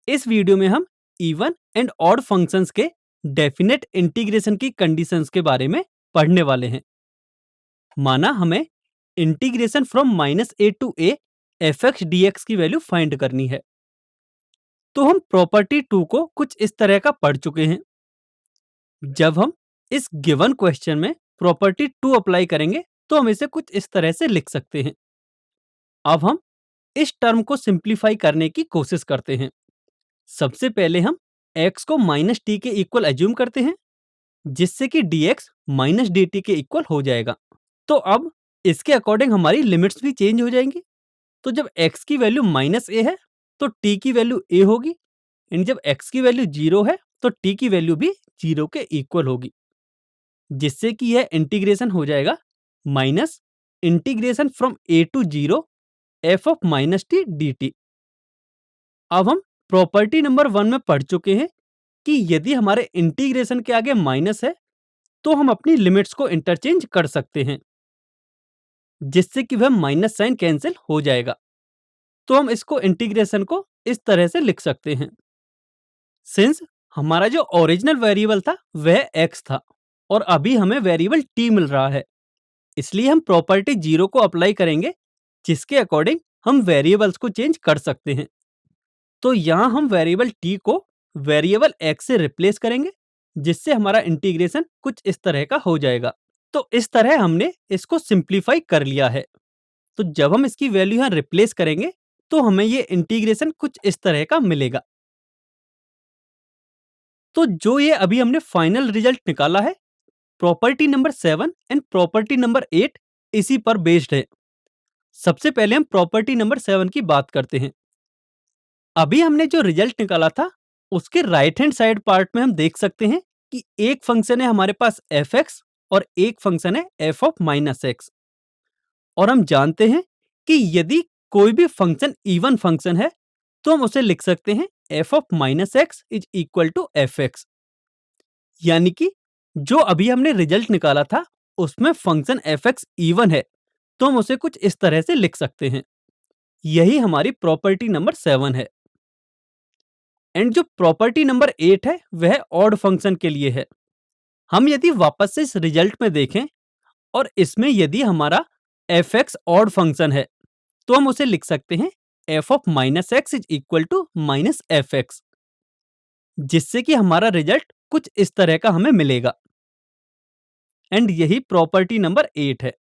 इस वीडियो में हम इवन एंड ऑड फंक्शंस के डेफिनेट इंटीग्रेशन की कंडीशंस के बारे में पढ़ने वाले हैं। माना हमें integration from -a to a fx dx की वैल्यू फाइंड करनी है, तो हम प्रॉपर्टी 2 को कुछ इस तरह का पढ़ चुके हैं। जब हम इस गिवन क्वेश्चन में प्रॉपर्टी 2 अप्लाई करेंगे तो हम इसे कुछ इस तरह से लिख सकते हैं। अब हम इस टर्म को सिंप्लीफाई करने की कोशिश करते हैं। सबसे पहले हम x को -t के इक्वल एज्यूम करते हैं, जिससे कि dx -dt के इक्वल हो जाएगा। तो अब इसके अकॉर्डिंग हमारी लिमिट्स भी चेंज हो जाएंगी। तो जब x की वैल्यू -a है तो t की वैल्यू a होगी, एंड जब x की वैल्यू 0 है तो t की वैल्यू भी 0 के इक्वल होगी, जिससे कि यह इंटीग्रेशन हो जाएगा minus integration from a to 0 f of -t dt। अब हम प्रॉपर्टी नंबर 1 में पढ़ चुके हैं कि यदि हमारे इंटीग्रेशन के आगे माइनस है तो हम अपनी लिमिट्स को इंटरचेंज कर सकते हैं, जिससे कि वह माइनस साइन कैंसिल हो जाएगा। तो हम इसको इंटीग्रेशन को इस तरह से लिख सकते हैं। सिंस हमारा जो ओरिजिनल वेरिएबल था वह x था और अभी हमें वेरिएबल t मिल रहा है, इसलिए हम प्रॉपर्टी 0 को अप्लाई करेंगे, जिसके अकॉर्डिंग हम वेरिएबल्स को चेंज कर सकते हैं। तो यहाँ हम वेरिएबल t को वेरिएबल x से रिप्लेस करेंगे, जिससे हमारा इंटीग्रेशन कुछ इस तरह का हो जाएगा। तो इस तरह हमने इसको सिंप्लीफाई कर लिया है। तो जब हम इसकी वैल्यू यहाँ रिप्लेस करेंगे तो हमें ये इंटीग्रेशन कुछ इस तरह का मिलेगा। तो जो ये अभी हमने फाइनल रिजल्ट निकाला है, property number 7 and property number 8 इसी पर बेस्ड है। सबसे पहले हम प्रॉपर्टी नंबर 7 की बात करते हैं। अभी हमने जो रिजल्ट निकाला था उसके राइट हैंड साइड पार्ट में हम देख सकते हैं कि एक फंक्शन है हमारे पास fx और एक फंक्शन है f ऑफ -x। और हम जानते हैं कि यदि कोई भी फंक्शन इवन फंक्शन है तो हम उसे लिख सकते हैं f of -x is equal to fx। यानी कि जो अभी हमने रिजल्ट निकाला था उसमें फंक्शन fx इवन है, तो हम उसे कुछ इस तरह से लिख सकते हैं। यही हमारी प्रॉपर्टी नंबर 7 है। एंड जो प्रॉपर्टी नंबर 8 है वह ऑड फंक्शन के लिए है। हम यदि वापस से इस रिजल्ट में देखें और इसमें यदि हमारा fx ऑड फंक्शन है तो हम उसे लिख सकते हैं f of -x is equal to -fx, जिससे कि हमारा रिजल्ट कुछ इस तरह का हमें मिलेगा। एंड यही प्रॉपर्टी नंबर 8 है।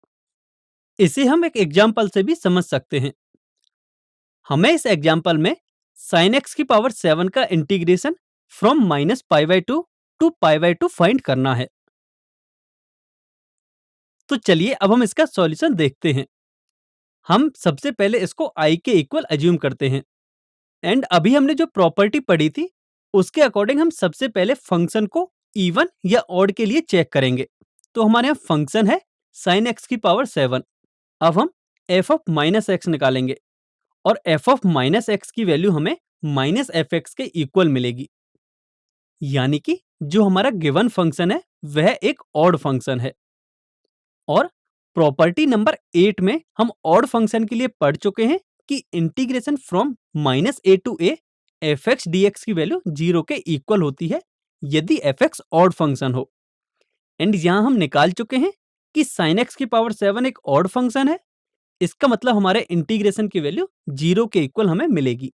इसे हम एक एग्जाम्पल से भी समझ सकते हैं। हमें इस एग्जाम्पल में sin x की पावर 7 का इंटीग्रेशन फ्रॉम -π/2 टू π/2 फाइंड करना है। तो चलिए अब हम इसका सॉल्यूशन देखते हैं। हम सबसे पहले इसको i के इक्वल एज्यूम करते हैं। एंड अभी हमने जो प्रॉपर्टी पढ़ी थी उसके अकॉर्डिंग हम सबसे पहले फंक्शन को इवन या ऑड के लिए चेक करेंगे। तो हमारे यहाँ फंक्शन है sin x की पावर 7। अब हम f ऑफ -x निकालेंगे और f ऑफ -x की वैल्यू हमें -fx के इक्वल मिलेगी। यानी कि जो हमारा गिवन फंक्शन है वह एक ऑड फंक्शन है। और प्रॉपर्टी नंबर 8 में हम ऑड फंक्शन के लिए पढ़ चुके हैं कि integration from -a to a fx dx की वैल्यू 0 के इक्वल होती है यदि fx ऑड फंक्शन हो। एंड यहां हम निकाल चुके हैं कि sin x की पावर 7 एक ऑड फंक्शन है। इसका मतलब हमारे इंटीग्रेशन की वैल्यू 0 के इक्वल हमें मिलेगी।